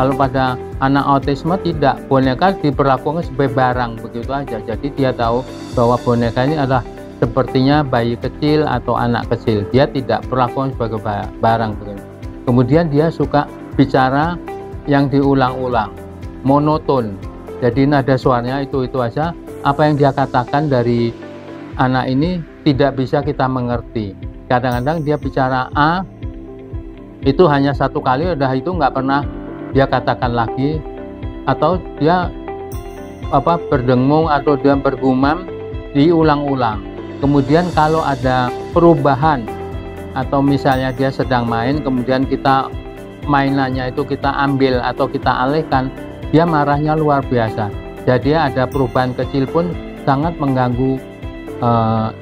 Kalau pada anak autisme tidak, boneka diperlakukan sebagai barang begitu aja. Jadi dia tahu bahwa boneka ini adalah sepertinya bayi kecil atau anak kecil. Dia tidak perlakukan sebagai barang begitu. Kemudian dia suka bicara yang diulang-ulang, monoton. Jadi nada suaranya itu aja. Apa yang dia katakan dari anak ini tidak bisa kita mengerti. Kadang-kadang dia bicara A, itu hanya satu kali, udah itu nggak pernah dia katakan lagi, atau dia berdengung atau dia bergumam diulang-ulang. Kemudian kalau ada perubahan atau misalnya dia sedang main, kemudian kita mainannya itu kita ambil atau kita alihkan, dia marahnya luar biasa. Jadi ada perubahan kecil pun sangat mengganggu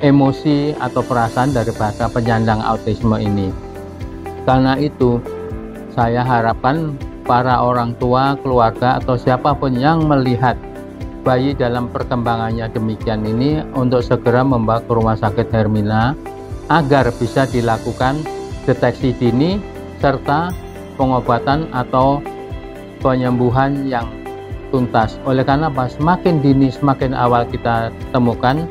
emosi atau perasaan daripada penyandang autisme ini. Karena itu saya harapkan para orang tua, keluarga, atau siapapun yang melihat bayi dalam perkembangannya demikian ini untuk segera membawa ke rumah sakit Hermina agar bisa dilakukan deteksi dini serta pengobatan atau penyembuhan yang tuntas. Oleh karena apa? Semakin dini, semakin awal kita temukan,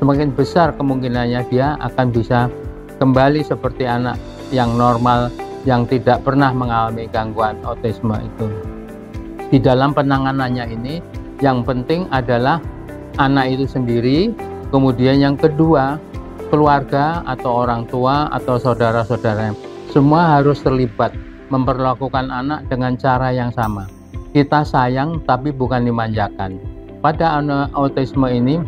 semakin besar kemungkinannya dia akan bisa kembali seperti anak yang normal, yang tidak pernah mengalami gangguan autisme itu. Di dalam penanganannya ini, yang penting adalah anak itu sendiri, kemudian yang kedua, keluarga atau orang tua atau saudara-saudaranya. Semua harus terlibat, memperlakukan anak dengan cara yang sama. Kita sayang tapi bukan dimanjakan. Pada anak autisme ini,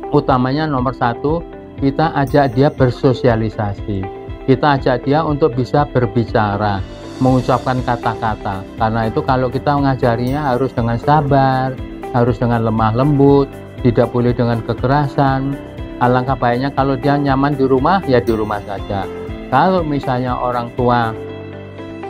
utamanya nomor satu, kita ajak dia bersosialisasi. Kita ajak dia untuk bisa berbicara, mengucapkan kata-kata. Karena itu kalau kita mengajarinya harus dengan sabar, harus dengan lemah lembut, tidak boleh dengan kekerasan. Alangkah baiknya kalau dia nyaman di rumah, ya di rumah saja. Kalau misalnya orang tua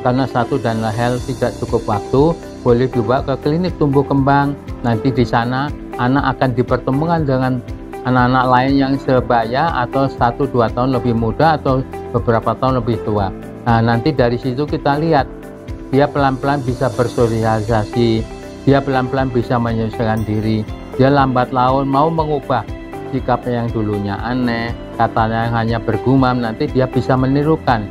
karena satu dan lain hal tidak cukup waktu, boleh dibawa ke klinik tumbuh kembang. Nanti di sana anak akan dipertemukan dengan anak-anak lain yang sebaya atau 1-2 tahun lebih muda atau beberapa tahun lebih tua. Nah, nanti dari situ kita lihat dia pelan-pelan bisa bersosialisasi, dia pelan-pelan bisa menyesuaikan diri, dia lambat laun mau mengubah sikapnya yang dulunya aneh, katanya yang hanya bergumam, nanti dia bisa menirukan,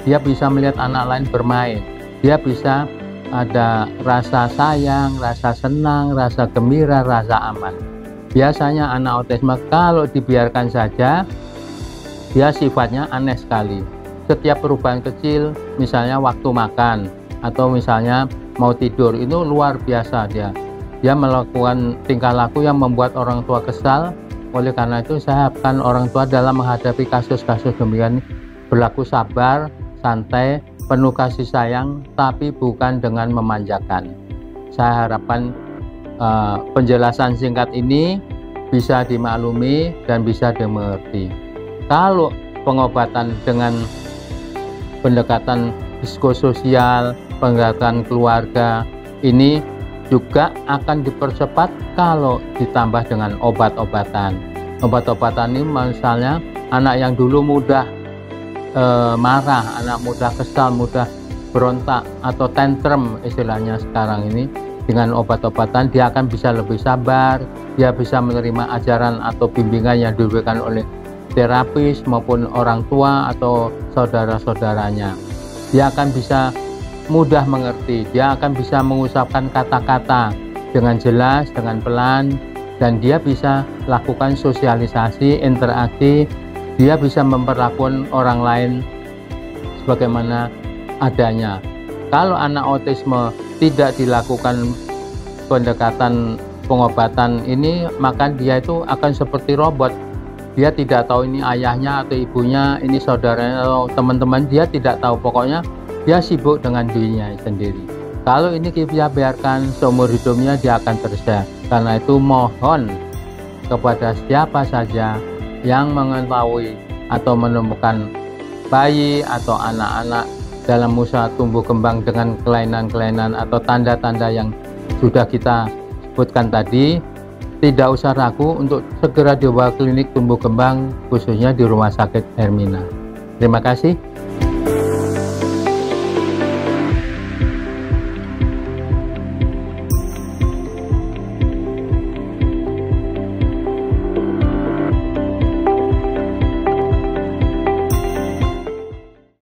dia bisa melihat anak lain bermain, dia bisa ada rasa sayang, rasa senang, rasa gembira, rasa aman. Biasanya anak autisme kalau dibiarkan saja, dia sifatnya aneh sekali. Setiap perubahan kecil, misalnya waktu makan atau misalnya mau tidur, itu luar biasa dia. Dia melakukan tingkah laku yang membuat orang tua kesal. Oleh karena itu saya harapkan orang tua dalam menghadapi kasus-kasus demikian berlaku sabar, santai, penuh kasih sayang, tapi bukan dengan memanjakan. Saya harapkan penjelasan singkat ini bisa dimaklumi dan bisa dimengerti. Kalau pengobatan dengan pendekatan psikososial, pendekatan keluarga ini juga akan dipercepat kalau ditambah dengan obat-obatan. Obat-obatan ini misalnya anak yang dulu mudah marah, anak mudah kesal, mudah berontak atau tantrum istilahnya sekarang ini, dengan obat-obatan dia akan bisa lebih sabar, dia bisa menerima ajaran atau bimbingan yang diberikan oleh terapis maupun orang tua atau saudara-saudaranya. Dia akan bisa mudah mengerti, dia akan bisa mengucapkan kata-kata dengan jelas, dengan pelan, dan dia bisa lakukan sosialisasi, interaksi, dia bisa memperlakukan orang lain sebagaimana adanya. Kalau anak autisme tidak dilakukan pendekatan pengobatan ini, maka dia itu akan seperti robot. Dia tidak tahu ini ayahnya atau ibunya, ini saudaranya atau teman-teman, dia tidak tahu. Pokoknya dia sibuk dengan dirinya sendiri. Kalau ini kita biarkan seumur hidupnya, dia akan tersedak. Karena itu mohon kepada siapa saja yang mengetahui atau menemukan bayi atau anak-anak dalam usaha tumbuh kembang dengan kelainan-kelainan atau tanda-tanda yang sudah kita sebutkan tadi, tidak usah ragu untuk segera dibawa klinik tumbuh kembang, khususnya di Rumah Sakit Hermina. Terima kasih.